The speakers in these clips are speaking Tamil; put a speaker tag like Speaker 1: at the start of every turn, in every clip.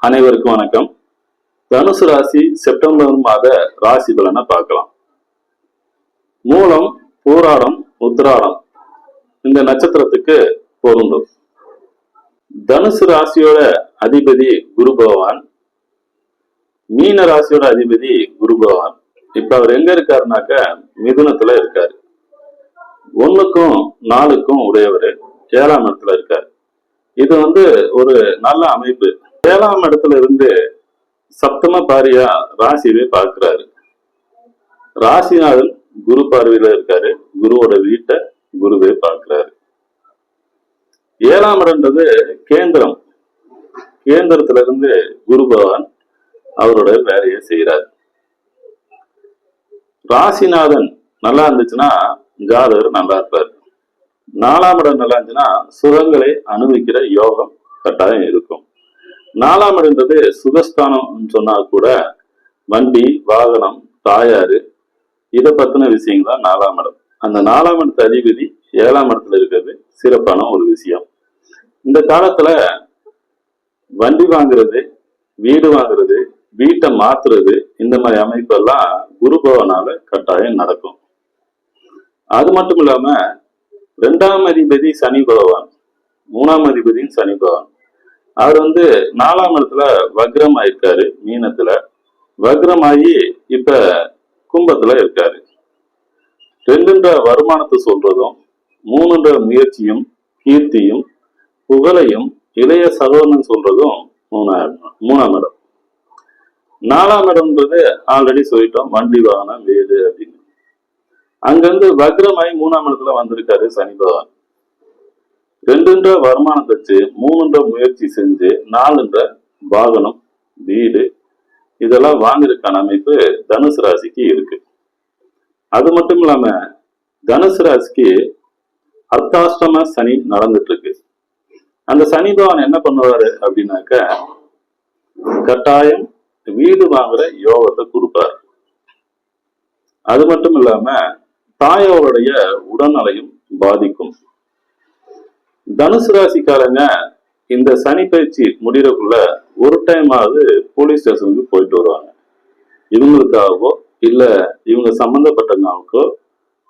Speaker 1: அனைவருக்கும் வணக்கம். தனுசு ராசி செப்டம்பர் மாத ராசி பலனை பார்க்கலாம். மூலம், பூராடம், உத்திராடம் இந்த நட்சத்திரத்துக்கு பொருந்தும். தனுசு ராசியோட அதிபதி குரு பகவான், மீன ராசியோட அதிபதி குரு பகவான். இப்ப அவர் எங்க இருக்காருனாக்க மிதுனத்துல இருக்காரு. 1க்கும் 4க்கும் உடையவர் 7ஆம் இடத்துல இருக்காரு. இது ஒரு நல்ல அமைப்பு. 7ஆம் இடத்துல இருந்து சப்தம பாரியா ராசியவே பார்க்கிறாரு. ராசிநாதன் குரு பார்வையில இருக்காரு. குருவோட வீட்டை குருவே பார்க்கிறாரு. 7ஆம் இடம்ன்றது கேந்திரம். கேந்திரத்துல இருந்து குரு பகவான் அவரோட வேலையை செய்யறாரு. ராசிநாதன் நல்லா இருந்துச்சுன்னா ஜாதகர் நல்லா இருப்பாரு. 4ஆம் இடம் நல்லா இருந்துச்சுன்னா சுகங்களை அனுபவிக்கிற யோகம் கட்டாயம் இருக்கும். 4ஆம் இடம்ன்றது சுகஸ்தானம் சொன்னா கூட வண்டி, வாகனம், தாயாரு இதை பத்தின விஷயங்கள் தான் 4ஆம் இடம். அந்த 4ஆம் இடத்து அதிபதி 7ஆம் இடத்துல இருக்கிறது சிறப்பான ஒரு விஷயம். இந்த காலத்துல வண்டி வாங்குறது, வீடு வாங்குறது, வீட்டை மாத்துறது, இந்த மாதிரி அமைப்பெல்லாம் குரு பகவானால கட்டாயம் நடக்கும். அது மட்டும் இல்லாம 2ஆம் அதிபதி சனி பகவான், 3ஆம் அதிபதியும் சனி பகவான். அவர் 4ஆம் இடத்துல வக்ரம் ஆயிருக்காரு. மீனத்துல வக்ரமாகி இப்ப கும்பத்துல இருக்காரு. 2ன்ற வருமானத்தை சொல்றதும், 3ன்ற முயற்சியும், கீர்த்தியும், புகழையும், இளைய சகோதரன் சொல்றதும் 3ஆம் இடம். 4ஆம் இடம்ன்றது ஆல்ரெடி சொல்லிட்டோம், வண்டி, வாகனம், வீடு அப்படின்னு. அங்கிருந்து வக்ரமாயி 3ஆம் இடத்துல வந்திருக்காரு சனி பகவான். 2ன்ற வருமானம் வச்சு, 3ன்ற முயற்சி செஞ்சு, 4ன்ற வாகனம், வீடு இதெல்லாம் வாங்குறதுக்கான அமைப்பு தனுசு ராசிக்கு இருக்கு. அது மட்டும் இல்லாம தனுசு ராசிக்கு அர்த்தாஷ்டம சனி நடந்துட்டு இருக்கு. அந்த சனி பகவான் என்ன பண்ணுவாரு அப்படின்னாக்க கட்டாயம் வீடு வாங்குற யோகத்தை கொடுப்பாரு. அது மட்டும் இல்லாம தாயோருடைய உடல்நலையும் பாதிக்கும். தனுசு ராசிக்காரங்க இந்த சனி பயிற்சி முடிகிறக்குள்ள ஒரு டைமாவது போலீஸ் ஸ்டேஷனுக்கு போயிட்டு வருவாங்க. இவங்களுக்காகவோ இல்ல இவங்க சம்பந்தப்பட்டவங்களுக்கோ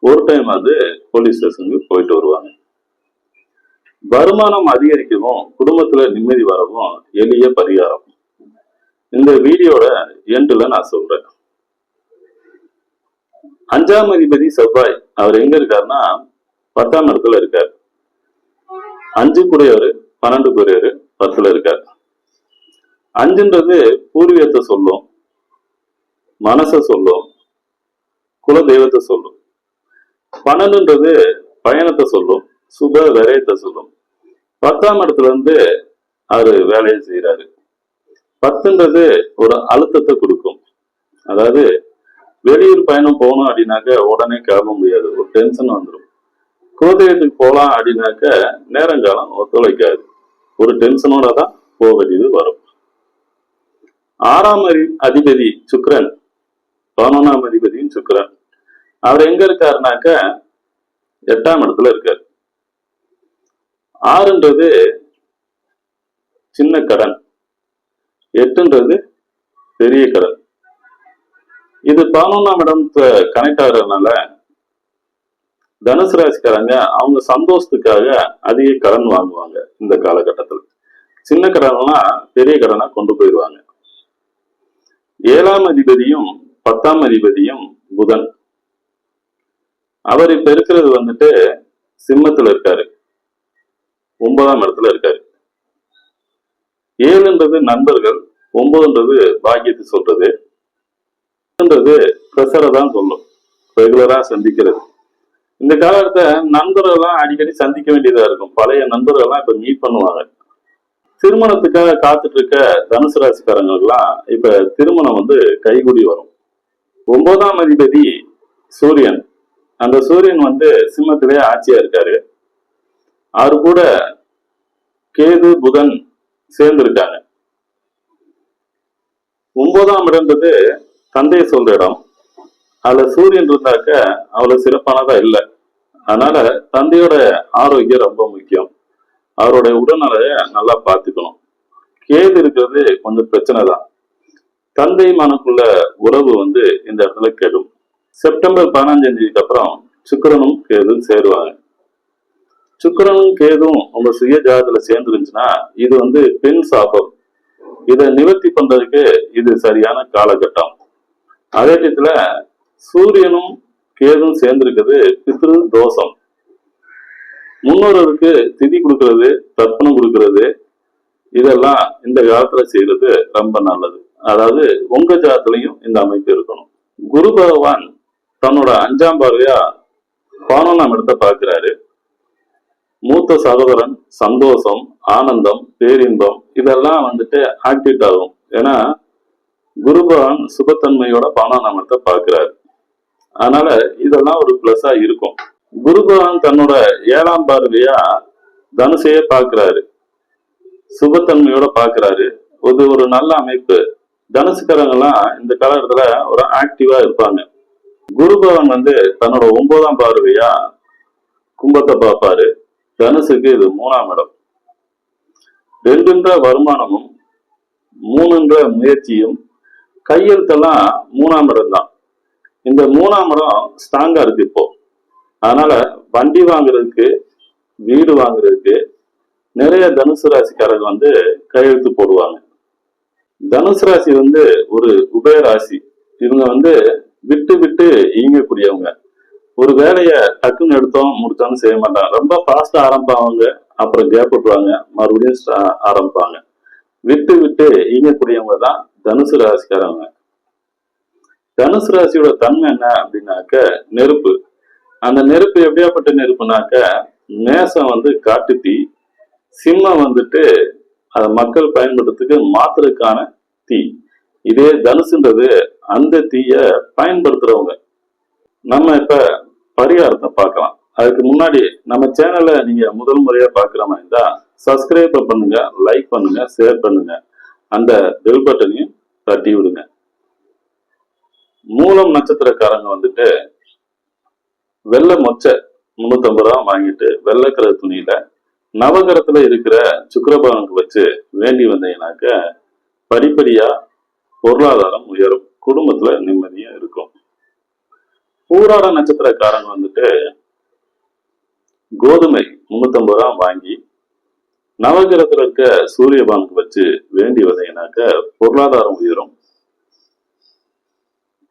Speaker 1: ஒரு டைமாவது போலீஸ் ஸ்டேஷனுக்கு போயிட்டு வருவாங்க. வருமானம் அதிகரிக்கவும், குடும்பத்துல நிம்மதி வரவும் எளிய பரிகாரம் இந்த வீடியோட எண்டுல நான் சொல்றேன். 5ஆம் அதிபதி செவ்வாய் அவர் எங்க இருக்காருன்னா 10ஆம் இடத்துல இருக்காரு. 5 கூடையவர், 12 கூடையவர் 10ல இருக்காரு. 5ன்றது பூர்வீகத்தை சொல்லும், மனசை சொல்லும், குல தெய்வத்தை சொல்லும். 12ன்றது பயணத்தை சொல்லும், சுப விரயத்தை சொல்லும். 10ஆம் இடத்துல அவரு வேலையை செய்யறாரு. 10ன்றது ஒரு அழுத்தத்தை கொடுக்கும். அதாவது வெளியூர் பயணம் போகணும் அப்படின்னாக்க உடனே கிளம்ப முடியாது, ஒரு டென்ஷன் வந்துடும். குலதெய்வத்துக்கு போகலாம் அப்படின்னாக்க நேரங்காலம் ஒத்துழைக்காது, ஒரு டென்ஷனோட தான் போக வேண்டியது வரும். 6ஆம் அதிபதி சுக்கிரன், 11ஆம் அதிபதியும் சுக்கிரன். அவர் எங்க இருக்காருனாக்க 8ஆம் இடத்துல இருக்காரு. 6ன்றது சின்ன கடன், 8ன்றது பெரிய கடன். இது 11ஆம் இடம் கனெக்ட் ஆகுறதுனால தனுசு ராசிக்காரங்க அவங்க சந்தோஷத்துக்காக அதிக கடன் வாங்குவாங்க. இந்த காலகட்டத்தில் சின்ன கடன்லாம் பெரிய கடனா கொண்டு போயிடுவாங்க. 7ஆம் அதிபதியும் 10ஆம் அதிபதியும் புதன். அவர் இப்ப இருக்கிறது சிம்மத்துல இருக்காரு, 9ஆம் இடத்துல இருக்காரு. 7ன்றது நண்பர்கள், 9ன்றது பாக்கியத்தை சொல்றது, பிரஷரை தான் சொல்லும், ரெகுலரா சந்திக்கிறது. இந்த காலத்துல நண்பர்கள்லாம் அடிக்கடி சந்திக்க வேண்டியதா இருக்கும். பழைய நண்பர்கள்லாம் இப்ப மீட் பண்ணுவாங்க. திருமணத்துக்காக காத்துட்டு இருக்க தனுசு ராசிக்காரங்களுக்கெல்லாம் இப்ப திருமணம் கைகூடி வரும். 9ஆம் அதிபதி சூரியன். அந்த சூரியன் சிம்மத்திலே ஆட்சியா இருக்காரு. அவரு கூட கேது, புதன் சேர்ந்து இருக்காங்க. 9ஆம் இடம்ன்றது தந்தையை சொல்ற இடம். அதுல சூரியன் இருந்தாக்க அவ்வளவு சிறப்பானதா இல்லை. அதனால தந்தையோட ஆரோக்கியம் ரொம்ப முக்கியம். அவருடைய உடல்நலைய நல்லா பார்த்துக்கணும். கேது இருக்கிறது கொஞ்சம் பிரச்சனை தான். தந்தை மகனுக்குள்ள உறவு வந்து இந்த இடத்துல கெடும். செப்டம்பர் 15ஆம் தேதிக்கு அப்புறம் சுக்கிரனும் கேதும் சேருவாங்க. சுக்கிரனும் கேதும் உங்க சுய ஜாதகத்துல சேர்ந்துருந்துச்சுன்னா இது வந்து பெண் சாபம். இதை நிவர்த்தி பண்றதுக்கு இது சரியான காலகட்டம். அதே நேரத்துல சூரியனும் கேதும் சேர்ந்திருக்கிறது பித்ரு தோஷம். முன்னோர்களுக்கு திதி கொடுக்கறது, தர்ப்பணம் கொடுக்கறது, இதெல்லாம் இந்த காலத்துல செய்யறது ரொம்ப நல்லது. அதாவது உங்க ஜாதகத்திலையும் இந்த அமைப்பு இருக்கணும். குரு பகவான் தன்னோட 5ஆம் பார்வையா 11ஆம் இடத்தை பார்க்கிறாரு. மூத்த சகோதரன், சந்தோஷம், ஆனந்தம், பேரின்பம் இதெல்லாம் வந்துட்டு ஆக்டிவேட் ஆகும். ஏன்னா குரு பகவான் சுபத்தன்மையோட 11ஆம் இடத்தை பார்க்கிறாரு. அதனால இதெல்லாம் ஒரு பிளஸ்ஸா இருக்கும். குரு பகவான் தன்னோட 7ஆம் பார்வையா தனுசையே பார்க்கிறாரு, சுபத்தன்மையோட பார்க்கிறாரு. இது ஒரு நல்ல அமைப்பு. தனுசுக்காரங்கெல்லாம் இந்த காலகட்டத்துல ஒரு ஆக்டிவா இருப்பாங்க. குரு பகவான் வந்து தன்னோட 9ஆம் பார்வையா கும்பத்தை பார்ப்பாரு. தனுசுக்கு இது 3ஆம் இடம். 2ன்ற வருமானமும் 3ன்ற முயற்சியும் கையெழுத்தெல்லாம் 3ஆம் இடம் தான். இந்த 3ஆம் இடம் ஸ்ட்ராங்கா இருக்கு இப்போ. அதனால வண்டி வாங்குறதுக்கு, வீடு வாங்குறதுக்கு நிறைய தனுசு ராசிக்காரர்கள் வந்து கையெழுத்து போடுவாங்க. தனுசு ராசி வந்து ஒரு உபயராசி. இவங்க வந்து விட்டு விட்டு இயங்கக்கூடியவங்க. ஒரு வேலையை டக்குன்னு எடுத்தோம் முடிச்சோன்னு செய்ய மாட்டாங்க. ரொம்ப ஃபாஸ்டா ஆரம்பிப்பாங்க, அப்புறம் கேப் விட்டுருவாங்க, மறுபடியும் ஆரம்பிப்பாங்க. விட்டு விட்டு இயங்கக்கூடியவங்க தான் தனுசு ராசிக்காரவங்க. தனுசு ராசியோட தன்மை என்ன அப்படின்னாக்க நெருப்பு. அந்த நெருப்பு எப்படியாப்பட்ட நெருப்புனாக்க மேசம் வந்து காட்டு தீ, சிம்மம் வந்துட்டு அதை மக்கள் பயன்படுத்துறதுக்கு மாத்துறதுக்கான தீ. இதே தனுசுன்றது அந்த தீய பயன்படுத்துறவங்க. நம்ம இப்ப பரிகாரத்தை பார்க்கலாம். அதுக்கு முன்னாடி நம்ம சேனலை நீங்க முதல் முறையா பாக்குற மாதிரி இருந்தா சப்ஸ்கிரைப் பண்ணுங்க, லைக் பண்ணுங்க, ஷேர் பண்ணுங்க, அந்த பெல் பட்டனையும் தட்டி விடுங்க. மூலம் நட்சத்திரக்காரங்க வந்துட்டு வெள்ளை மொச்சை 350 ரூபா வாங்கிட்டு வெள்ளை கலர் துணியில நவகரத்துல இருக்கிற சுக்கிரபகவானுக்கு வச்சு வேண்டி வந்தீங்கன்னாக்க படிப்படியா பொருளாதாரம் உயரும், குடும்பத்துல நிம்மதியா இருக்கும். பூராட நட்சத்திரக்காரங்க வந்துட்டு கோதுமை 350 ரூபா வாங்கி நவகிரகத்துல இருக்க சூரிய பகவானுக்கு வச்சு வேண்டி வந்தீங்கன்னாக்க பொருளாதாரம் உயரும்,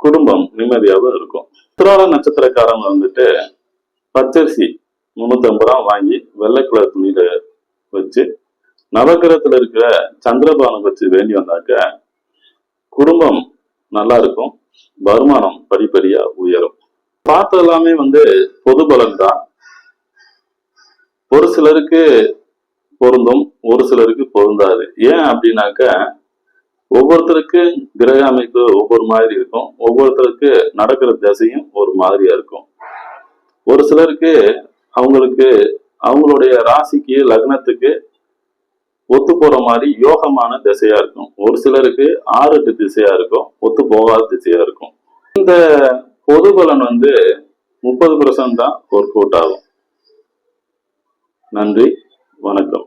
Speaker 1: குடும்பம் நிம்மதியாகவும் இருக்கும். உத்திராட நட்சத்திரக்காரங்க வந்துட்டு பச்சரிசி 350 ரூபா வாங்கி வெள்ளை கலர் துணியில வச்சு நவகிரகத்துல இருக்கிற சந்திரபகவானுக்கு வச்சு வேண்டி வந்தாக்க குடும்பம் நல்லா இருக்கும், வருமானம் படிப்படியா உயரும். பார்த்த எல்லாமே வந்து பொது பலன் தான். ஒரு சிலருக்கு பொருந்தும், ஒரு சிலருக்கு பொருந்தாது. ஏன் அப்படின்னாக்க ஒவ்வொருத்தருக்கு கிரக அமைப்பு ஒவ்வொரு மாதிரி இருக்கும், ஒவ்வொருத்தருக்கு நடக்கிற திசையும் ஒரு மாதிரியா இருக்கும். ஒரு சிலருக்கு அவங்களுக்கு அவங்களுடைய ராசிக்கு லக்னத்துக்கு ஒத்து போற மாதிரி யோகமான திசையா இருக்கும். ஒரு சிலருக்கு 6-8 திசையா இருக்கும், ஒத்து போகாத திசையா இருக்கும். இந்த பொது பலன் வந்து 30% தான் ஒர்க் அவுட் ஆகும். நன்றி, வணக்கம்.